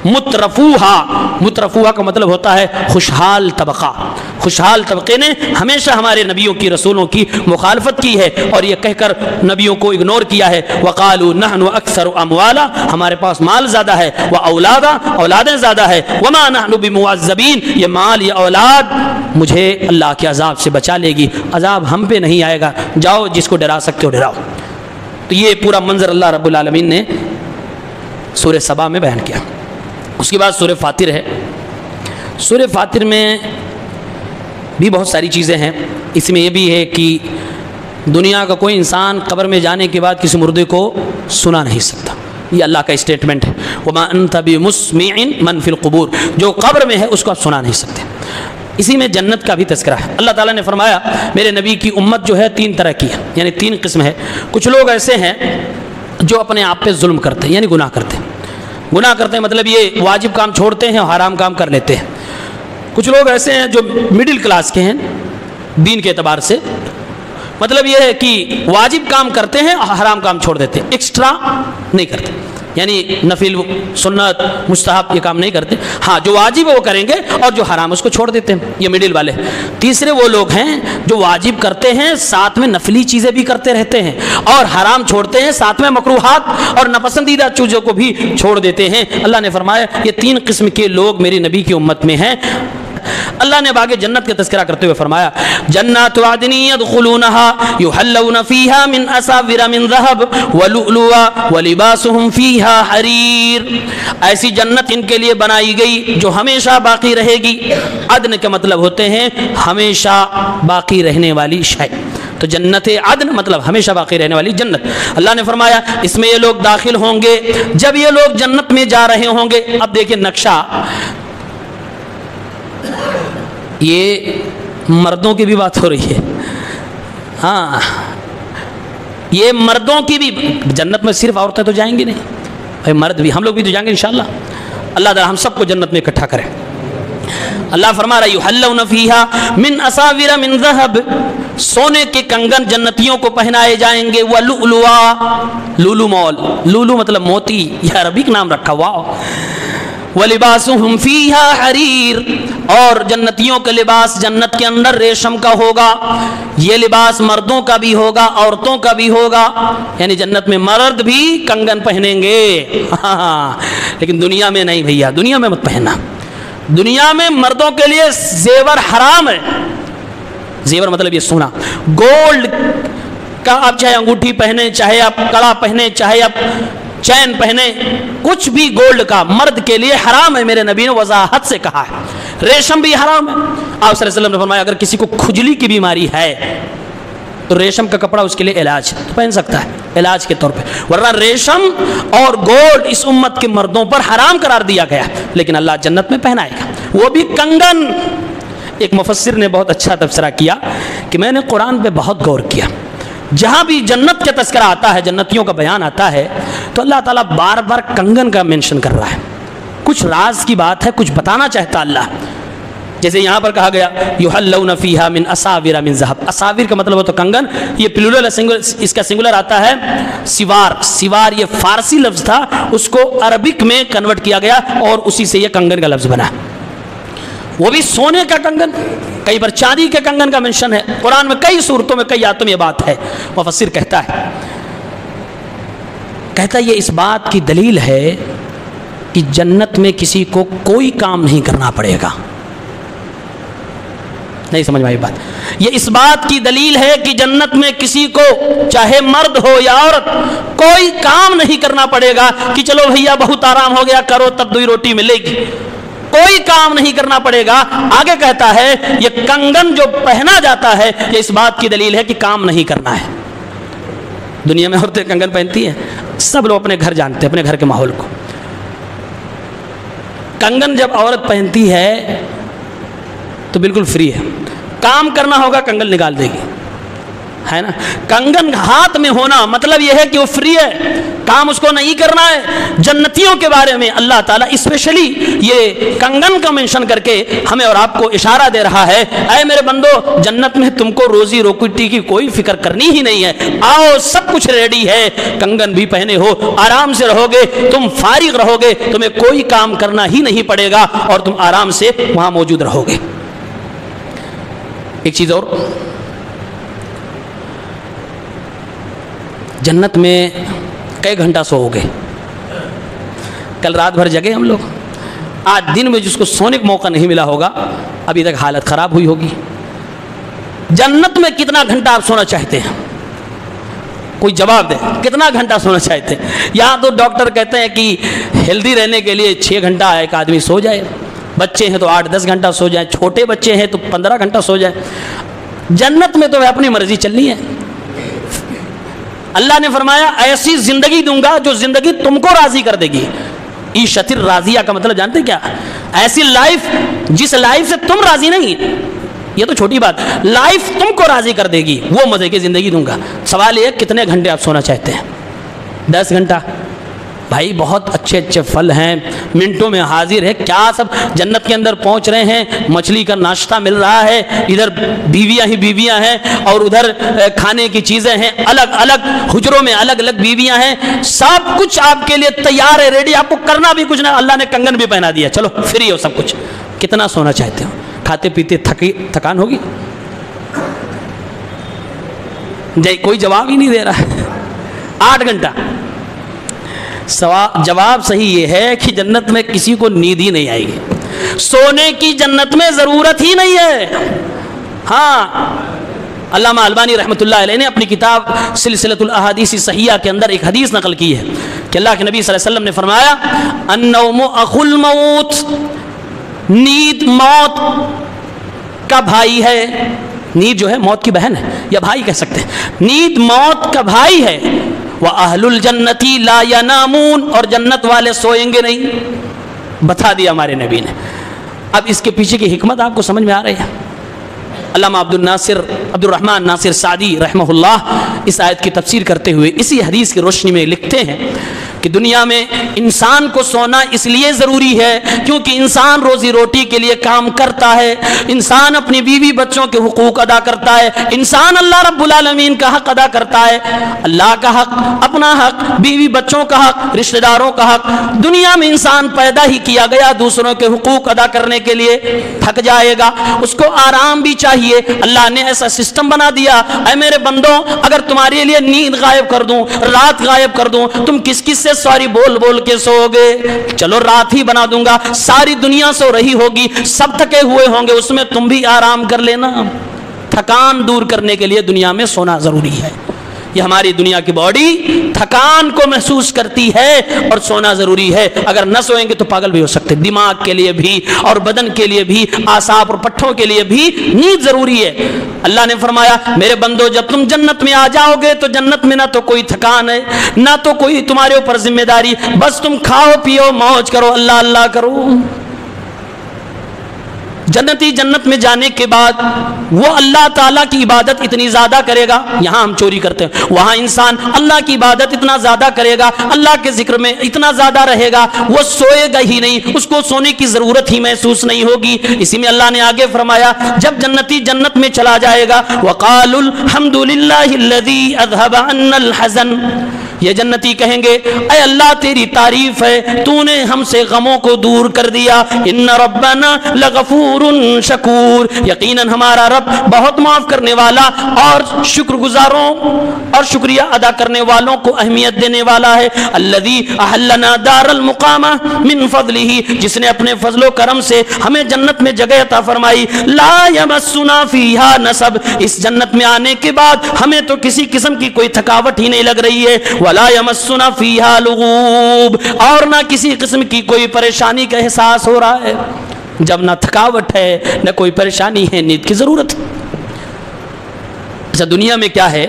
مترفوہا کا مطلب ہوتا ہے خوشحال طبقہ. خوشحال طبقے نے ہمیشہ ہمارے نبیوں کی، رسولوں کی مخالفت کی ہے اور یہ کہہ کر نبیوں کو اگنور کیا ہے. وقالوا نحن اکثر اموالا، ہمارے پاس مال زیادہ ہے، واولادا، اولادیں زیادہ ہے، وما نحن بمعذبین، یہ مال یہ اولاد مجھے اللہ کے عذاب سے بچا لے گی، عذاب ہم پہ نہیں آئے گا، جاؤ جس کو ڈرا سکتے ہو ڈراؤ. تو یہ پورا منظر اللہ رب العالمین نے سورہ سبا میں بیان کیا. اس کے بعد سورہ فاطر ہے. سورہ فاطر میں بھی بہت ساری چیزیں ہیں. اس میں یہ بھی ہے کہ دنیا کا کوئی انسان قبر میں جانے کے بعد کسی مردے کو سنا نہیں سکتا، یہ اللہ کا اسٹیٹمنٹ ہے. وما انت بمسمع من فی القبور، جو قبر میں ہے اس کو آپ سنا نہیں سکتے. اسی میں جنت کا بھی تذکرہ ہے. اللہ تعالیٰ نے فرمایا میرے نبی کی امت جو ہے 3 طرح کی ہے، یعنی 3 قسم ہے. کچھ لوگ ایسے ہیں جو اپنے آپ پہ ظلم کرتے ہیں، یعنی گناہ کرتے ہیں. گناہ کرتے ہیں مطلب یہ واجب کام چھوڑتے ہیں اور حرام کام کر لیتے ہیں. کچھ لوگ ایسے ہیں جو مڈل کلاس کے ہیں دین کے اعتبار سے، مطلب یہ ہے کہ واجب کام کرتے ہیں اور حرام کام چھوڑ دیتے ہیں، ایکسٹرا نہیں کرتے، یعنی نفل سنت مستحب یہ کام نہیں کرتے. ہاں جو واجب ہے وہ کریں گے اور جو حرام اس کو چھوڑ دیتے ہیں، یہ مڈل والے. تیسرے وہ لوگ ہیں جو واجب کرتے ہیں ساتھ میں نفلی چیزیں بھی کرتے رہتے ہیں اور حرام چھوڑتے ہیں، ساتھ میں مکروہات اور ناپسندیدہ چیزوں کو بھی چھوڑ دیتے ہیں. اللہ نے فرمایا یہ 3 قسم کے لوگ میری نبی کی امت میں ہیں. اللہ نے آگے جنت کا تذکرہ کرتے ہوئے فرمایا جنات عدن يدخلونها يحلون فيها من اساور من ذهب ولؤلؤا ولباسهم فيها حرير. ایسی جنت ان کے لیے بنائی گئی جو ہمیشہ باقی رہے گی. عدن کا مطلب ہوتے ہیں ہمیشہ باقی رہنے والی شے. تو جنت عدن مطلب ہمیشہ باقی رہنے والی جنت. اللہ نے فرمایا اس میں یہ لوگ داخل ہوں گے جب یہ لوگ جنت میں جا رہے ہوں گے. اب دیکھیں نقشہ، یہ مردوں کی بھی بات ہو رہی ہے. ہاں یہ مردوں کی بھی. جنت میں صرف عورتیں تو جائیں گی نہیں بھائی, مرد بھی, ہم لوگ بھی تو جائیں گے انشاءاللہ. اللہ تعالی ہم سب کو جنت میں اکٹھا کرے. اللہ فرما رہا ہے یحلون فیہا من اساور من ذہب, سونے کے کنگن جنتیوں کو پہنائے جائیں گے. ولؤلؤا, لولو مول, لولو مطلب موتی, یہ عربی کا نام رکھا. واو. ولباسہم فیہا حریر, اور جنتیوں کا لباس جنت کے اندر ریشم کا ہوگا. یہ لباس مردوں کا بھی ہوگا, عورتوں کا بھی ہوگا, یعنی جنت میں مرد بھی کنگن پہنیں گے. لیکن دنیا میں نہیں بھیا, دنیا میں مت پہننا. دنیا میں مردوں کے لیے زیور حرام ہے. زیور مطلب یہ سونا, گولڈ کا. آپ چاہے انگوٹھی پہنے, چاہے آپ کڑا پہنے, چاہے آپ چین پہنے, کچھ بھی گولڈ کا مرد کے لیے حرام ہے. میرے نبی نے وضاحت سے کہا ہے. ریشم بھی حرام ہے. آپ صلی اللہ علیہ وسلم نے فرمایا اگر کسی کو کھجلی کی بیماری ہے تو ریشم کا کپڑا اس کے لیے علاج تو پہن سکتا ہے, علاج کے طور پہ. ورنہ ریشم اور گولڈ اس امت کے مردوں پر حرام قرار دیا گیا, لیکن اللہ جنت میں پہنائے گا, وہ بھی کنگن. ایک مفسر نے بہت اچھا تبصرہ کیا کہ میں نے قرآن پہ بہت غور کیا. جہاں بھی جنت کا تذکرہ آتا ہے, جنتیوں کا بیان آتا ہے, تو اللہ تعالیٰ بار بار کنگن کا مینشن کر رہا ہے. کچھ راز کی بات ہے, کچھ بتانا چاہتا اللہ. جیسے یہاں پر کہا گیا یحلون فیہا من اساور من ذہب. اساور کا مطلب ہوتا کنگن, یہ پلورل ہے, اس کا سنگولر آتا ہے سوار. سوار یہ فارسی لفظ تھا, اس کو عربک میں کنورٹ کیا گیا اور اسی سے یہ کنگن کا لفظ بنا. وہ بھی سونے کا کنگن, کئی بار چاندی کے کنگن کا منشن ہے قرآن میں, کئی صورتوں میں, کئی آیتوں میں یہ بات ہے. مفسر کہتا ہے یہ اس بات کی دلیل ہے کہ جنت میں کسی کو کوئی کام نہیں کرنا پڑے گا. نہیں سمجھ میں آئی بات؟ یہ اس بات کی دلیل ہے کہ جنت میں کسی کو چاہے مرد ہو یا عورت کوئی کام نہیں کرنا پڑے گا کہ چلو بھیا بہت آرام ہو گیا, کرو تب 2 روٹی ملے گی. کوئی کام نہیں کرنا پڑے گا. آگے کہتا ہے یہ کنگن جو پہنا جاتا ہے یہ اس بات کی دلیل ہے کہ کام نہیں کرنا ہے. دنیا میں عورتیں کنگن پہنتی ہیں, سب لوگ اپنے گھر جانتے ہیں, اپنے گھر کے ماحول کو. کنگن جب عورت پہنتی ہے تو بالکل فری ہے, کام کرنا ہوگا کنگن نکال دے گی, ہے نا. کنگن ہاتھ میں ہونا مطلب یہ ہے کہ وہ فری ہے, کام اس کو نہیں کرنا ہے. جنتیوں کے بارے میں اللہ تعالیٰ اسپیشلی یہ کنگن کا منشن کر کے ہمیں اور آپ کو اشارہ دے رہا ہے, اے میرے بندو جنت میں تم کو روزی روٹی کی کوئی فکر کرنی ہی نہیں ہے. آؤ سب کچھ ریڈی ہے, کنگن بھی پہنے ہو, آرام سے رہو گے, تم فارغ رہو گے, تمہیں کوئی کام کرنا ہی نہیں پڑے گا اور تم آرام سے وہاں موجود رہو گے. ایک چیز اور, جنت میں کئی گھنٹہ سو گے. کل رات بھر جگے ہم لوگ, آج دن میں جس کو سونے کا موقع نہیں ملا ہوگا ابھی تک حالت خراب ہوئی ہوگی. جنت میں کتنا گھنٹہ آپ سونا چاہتے ہیں؟ کوئی جواب دے, کتنا گھنٹہ سونا چاہتے ہیں؟ یہاں تو ڈاکٹر کہتے ہیں کہ ہیلدی رہنے کے لیے 6 گھنٹہ ایک آدمی سو جائے, بچے ہیں تو 8-10 گھنٹہ سو جائیں, چھوٹے بچے ہیں تو 15 گھنٹہ سو جائیں. جنت میں تو اپنی مرضی چلنی ہے. اللہ نے فرمایا ایسی زندگی دوں گا جو زندگی تم کو راضی کر دے گی. عیشت راضیہ کا مطلب جانتے کیا؟ ایسی لائف جس لائف سے تم راضی نہیں, یہ تو چھوٹی بات, لائف تم کو راضی کر دے گی, وہ مزے کی زندگی دوں گا. سوال یہ کتنے گھنٹے آپ سونا چاہتے ہیں؟ 10 گھنٹہ بھائی بہت اچھے اچھے پھل ہیں, منٹوں میں حاضر ہے. کیا سب جنت کے اندر پہنچ رہے ہیں, مچھلی کا ناشتہ مل رہا ہے, ادھر بیویاں ہی بیویاں ہیں اور ادھر کھانے کی چیزیں ہیں, الگ الگ حجروں میں الگ الگ بیویاں ہیں, سب کچھ آپ کے لیے تیار ہے, ریڈی, آپ کو کرنا بھی کچھ نہ. اللہ نے کنگن بھی پہنا دیا, چلو فری ہو سب کچھ. کتنا سونا چاہتے ہو؟ کھاتے پیتے تھکان ہوگی؟ کوئی جواب ہی نہیں دے رہا ہے. 8 گھنٹہ. جواب صحیح یہ ہے کہ جنت میں کسی کو نیند ہی نہیں آئے گی, سونے کی جنت میں ضرورت ہی نہیں ہے. ہاں, علامہ البانی رحمۃ اللہ علیہ نے اپنی کتاب سلسلۃ الاحادیث صحیحہ کے اندر ایک حدیث نقل کی ہے کہ اللہ کے نبی صلی اللہ علیہ وسلم نے فرمایا النوم اخو الموت, نیند موت کا بھائی ہے. نیند جو ہے موت کی بہن ہے یا بھائی کہہ سکتے ہیں, نیند موت کا بھائی ہے. وَأَهْلُ الْجَنَّةِ لَا يَنَامُونَ, اور جنت والے سوئیں گے نہیں. بتا دیا ہمارے نبی نے. اب اس کے پیچھے کی حکمت آپ کو سمجھ میں آ رہی ہے؟ علامہ عبد الرحمن ناصر سعدی رحمہ اللہ اس آیت کی تفسیر کرتے ہوئے اسی حدیث کی روشنی میں لکھتے ہیں کہ دنیا میں انسان کو سونا اس لیے ضروری ہے کیونکہ انسان روزی روٹی کے لیے کام کرتا ہے، انسان اپنی بیوی بچوں کے حقوق ادا کرتا ہے، انسان اللہ رب العالمین کا حق ادا کرتا ہے، اللہ کا حق، اپنا حق، بیوی بچوں کا حق، رشتہ داروں کا حق۔ دنیا میں انسان پیدا ہی کیا گیا دوسروں کے حقوق ادا کرنے کے لیے، تھک جائے گا، اس کو آرام بھی چاہیے۔ اللہ نے ایسا سسٹم بنا دیا، اے میرے بندوں اگر تمہارے لیے نیند غائب کر دوں، رات غائب کر دوں، تم کس کس سے ساری بول بول کے سو گے؟ چلو رات ہی بنا دوں گا، ساری دنیا سو رہی ہوگی، سب تھکے ہوئے ہوں گے، اس میں تم بھی آرام کر لینا۔ تھکان دور کرنے کے لیے دنیا میں سونا ضروری ہے۔ یہ ہماری دنیا کی باڈی تھکان کو محسوس کرتی ہے اور سونا ضروری ہے۔ اگر نہ سوئیں گے تو پاگل بھی ہو سکتے۔ دماغ کے لیے بھی اور بدن کے لیے بھی، اعصاب اور پٹھوں کے لیے بھی نیند ضروری ہے۔ اللہ نے فرمایا میرے بندو جب تم جنت میں آ جاؤ گے تو جنت میں نہ تو کوئی تھکان ہے، نہ تو کوئی تمہارے اوپر ذمہ داری، بس تم کھاؤ پیو موج کرو، اللہ اللہ کرو۔ جنتی جنت میں جانے کے بعد وہ اللہ تعالیٰ کی عبادت اتنی زیادہ کرے گا، یہاں ہم چوری کرتے ہیں، وہاں انسان اللہ کی عبادت اتنا زیادہ کرے گا، اللہ کے ذکر میں اتنا زیادہ رہے گا، وہ سوئے گا ہی نہیں، اس کو سونے کی ضرورت ہی محسوس نہیں ہوگی۔ اسی میں اللہ نے آگے فرمایا جب جنتی جنت میں چلا جائے گا وَقَالُوا الْحَمْدُ لِلَّهِ الَّذِي أَذْهَبَ عَنَّا الْحَزَنَ، یہ جنتی کہیں گے اے اللہ تیری تعریف ہے، تو نے ہم سے غموں کو دور کر دیا، ان ربنا لغفور شکور، یقیناً ہمارا رب بہت معاف کرنے والا اور شکر گزاروں اور شکریہ ادا کرنے والوں کو اہمیت دینے والا ہے۔ الذی احلنا دار المقامہ من فضلہ، جس نے اپنے فضل و کرم سے ہمیں جنت میں جگہ عطا فرمائی، لا یمسنا فیہا نصب، اس جنت میں آنے کے بعد ہمیں تو کسی قسم کی کوئی تھکاوٹ ہی نہیں لگ رہی ہے، ولا یمسنا فیہا لغوب، اور نہ کسی قسم کی کوئی پریشانی کا احساس ہو رہا ہے۔ جب نہ تھکاوٹ ہے نہ کوئی پریشانی ہے، نیند کی ضرورت ہے۔ اچھا دنیا میں کیا ہے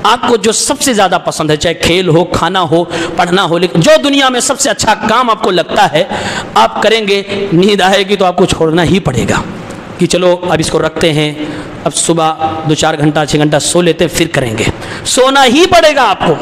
آپ کو جو سب سے زیادہ پسند ہے، چاہے کھیل ہو، کھانا ہو، پڑھنا ہو، لیکن جو دنیا میں سب سے اچھا کام آپ کو لگتا ہے آپ کریں گے، نیند آئے گی تو آپ کو چھوڑنا ہی پڑے گا کہ چلو اب اس کو رکھتے ہیں، اب صبح 2-4 گھنٹہ 6 گھنٹہ سو لیتے پھر کریں گے، سونا ہی پڑے گا آپ کو۔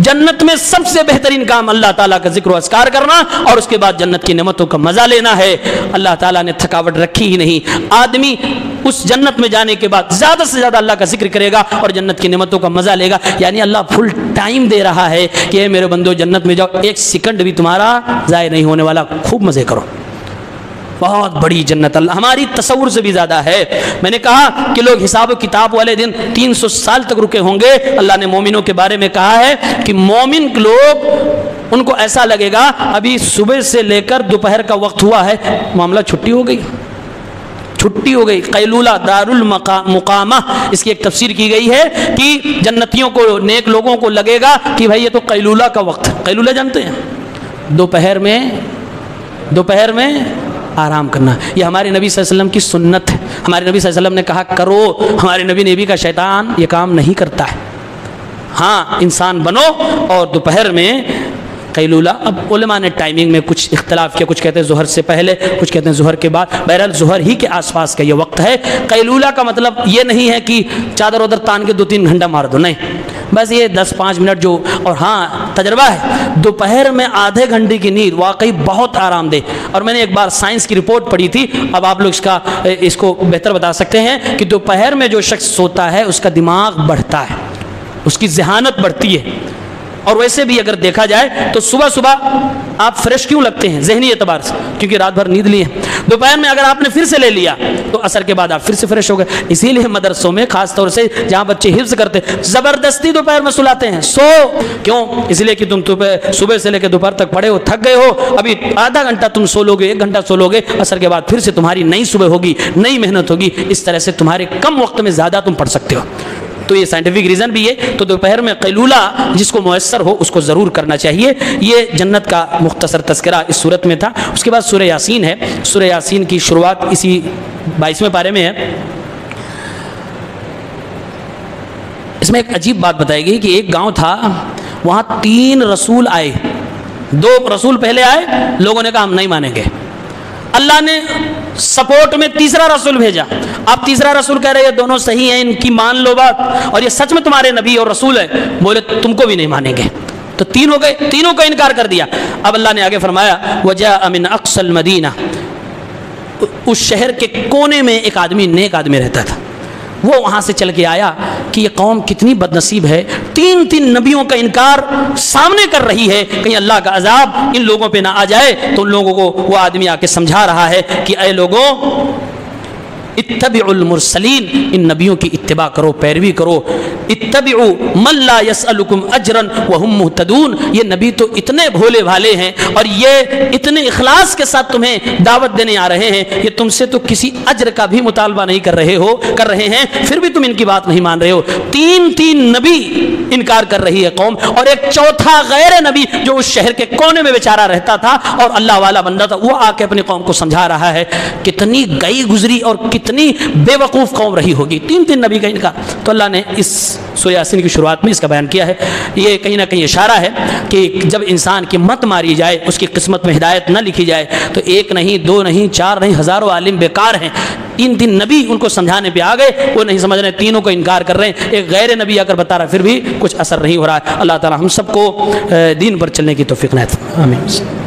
جنت میں سب سے بہترین کام اللہ تعالیٰ کا ذکر و اذکار کرنا اور اس کے بعد جنت کی نعمتوں کا مزہ لینا ہے۔ اللہ تعالیٰ نے تھکاوٹ رکھی ہی نہیں۔ آدمی اس جنت میں جانے کے بعد زیادہ سے زیادہ اللہ کا ذکر کرے گا اور جنت کی نعمتوں کا مزہ لے گا، یعنی اللہ فل ٹائم دے رہا ہے کہ اے میرے بندو جنت میں جاؤ، ایک سیکنڈ بھی تمہارا ضائع نہیں ہونے والا، خوب مزے کرو۔ بہت بڑی جنت اللہ ہماری تصور سے بھی زیادہ ہے۔ میں نے کہا کہ لوگ حساب و کتاب والے دن 300 سال تک رکے ہوں گے۔ اللہ نے مومنوں کے بارے میں کہا ہے کہ مومن لوگ ان کو ایسا لگے گا ابھی صبح سے لے کر دوپہر کا وقت ہوا ہے، معاملہ چھٹی ہو گئی، چھٹی ہو گئی۔ قیلولہ دار المقامہ، اس کی ایک تفسیر کی گئی ہے کہ جنتیوں کو، نیک لوگوں کو لگے گا کہ بھائی یہ تو قیلولہ کا وقت ہے۔ قیلولہ جانتے ہیں؟ دوپہر میں آرام کرنا، یہ ہمارے نبی صلی اللہ علیہ وسلم کی سنت ہے۔ ہمارے نبی صلی اللہ علیہ وسلم نے کہا کرو، ہمارے نبی نے بھی کہا شیطان یہ کام نہیں کرتا ہے۔ ہاں انسان بنو اور دوپہر میں قیلولہ، اب علماء نے ٹائمنگ میں کچھ اختلاف کیا، کچھ کہتے ہیں ظہر سے پہلے، کچھ کہتے ہیں ظہر کے بعد، بہرحال ظہر ہی کے آس پاس کا یہ وقت ہے۔ قیلولہ کا مطلب یہ نہیں ہے کہ چادر ادھر تان کے 2-3 گھنٹہ مار دو، نہیں، بس یہ 10-5 منٹ جو، اور ہاں تجربہ ہے دوپہر میں آدھے گھنٹے کی نیند واقعی بہت آرام دہ۔ اور میں نے ایک بار سائنس کی رپورٹ پڑھی تھی، اب آپ لوگ اس کو بہتر بتا سکتے ہیں کہ دوپہر میں جو شخص سوتا ہے اس کا دماغ بڑھتا ہے، اس کی ذہانت بڑھتی ہے، اور ویسے بھی اگر دیکھا جائے تو صبح صبح آپ فریش کیوں لگتے ہیں ذہنی اعتبار سے؟ کیونکہ رات بھر نیند لی ہے۔ دوپہر میں اگر آپ نے پھر سے لے لیا تو عصر کے بعد آپ پھر سے فریش ہو گئے۔ اسی لیے مدرسوں میں خاص طور سے جہاں بچے حفظ کرتے زبردستی دوپہر میں سلاتے ہیں، سو کیوں؟ اس لیے کہ تم صبح سے لے کے دوپہر تک پڑے ہو، تھک گئے ہو، ابھی آدھا گھنٹہ تم سو لو گے، 1 گھنٹہ سو لو گے، عصر کے بعد پھر سے تمہاری نئی صبح ہوگی، نئی محنت ہوگی، اس طرح سے تمہارے کم وقت میں زیادہ تم پڑھ سکتے ہو۔ تو یہ سائنٹیفک ریزن بھی ہے۔ تو دوپہر میں قیلولہ جس کو میسر ہو اس کو ضرور کرنا چاہیے۔ یہ جنت کا مختصر تذکرہ اس صورت میں تھا۔ اس کے بعد سورہ یاسین ہے۔ سورہ یاسین کی شروعات اسی 22ویں پارے میں ہے۔ اس میں ایک عجیب بات بتائی گئی کہ ایک گاؤں تھا، وہاں 3 رسول آئے، 2 رسول پہلے آئے، لوگوں نے کہا ہم نہیں مانیں گے۔ اللہ نے سپورٹ میں تیسرا رسول بھیجا. اب تیسرا رسول کہہ رہے یہ دونوں صحیح ہیں, ان کی مان لو بات, اور یہ سچ میں تمہارے نبی اور رسول ہے. بولے تم کو بھی نہیں مانیں گے. تو تین ہو گئے, تینوں کا انکار کر دیا. اب اللہ نے آگے فرمایا وَجَاءَ مِنْ أَقْصَى الْمَدِينَةِ, اس شہر کے کونے میں ایک آدمی, نیک آدمی رہتا تھا. وہ وہاں سے چل کے آیا کہ یہ قوم کتنی بد نصیب ہے, تین نبیوں کا انکار سامنے کر رہی ہے, کہیں اللہ کا عذاب ان لوگوں پہ نہ آ جائے. تو ان لوگوں کو وہ آدمی آ کے سمجھا رہا ہے کہ اے لوگوں اتبعوا المرسلین, ان نبیوں کی اتباع کرو, پیروی کرو. اتبعوا من لا يسألكم اجرا وهم مهتدون, یہ نبی تو اتنے بھولے بھالے ہیں اور یہ اتنے اخلاص کے ساتھ تمہیں دعوت دینے آ رہے ہیں, یہ تم سے تو کسی اجر کا بھی مطالبہ نہیں کر رہے ہیں, پھر بھی تم ان کی بات نہیں مان رہے ہو. تین نبی انکار کر رہی ہے قوم, اور ایک چوتھا غیر نبی جو اس شہر کے کونے میں بیچارہ رہتا تھا اور اللہ والا بندہ تھا, وہ آ کے اپنی قوم کو سمجھا رہا ہے. کتنی گئی گزری اور کتنی بے وقوف قوم رہی ہوگی, تین نبی کا انکار. تو اللہ نے اس سورہ یاسین کی شروعات میں اس کا بیان کیا ہے. یہ کہیں نہ کہیں اشارہ ہے کہ جب انسان کی مت ماری جائے, اس کی قسمت میں ہدایت نہ لکھی جائے, تو ایک نہیں, دو نہیں, چار نہیں, ہزاروں عالم بیکار ہیں. تین نبی ان کو سمجھانے پہ آ گئے, وہ نہیں سمجھ رہے, تینوں کو انکار کر رہے ہیں. ایک غیر نبی آ کر بتا رہا, پھر بھی کچھ اثر نہیں ہو رہا ہے. اللہ تعالی ہم سب کو دین پر چلنے کی توفیق عنایت فرمائے. آمین.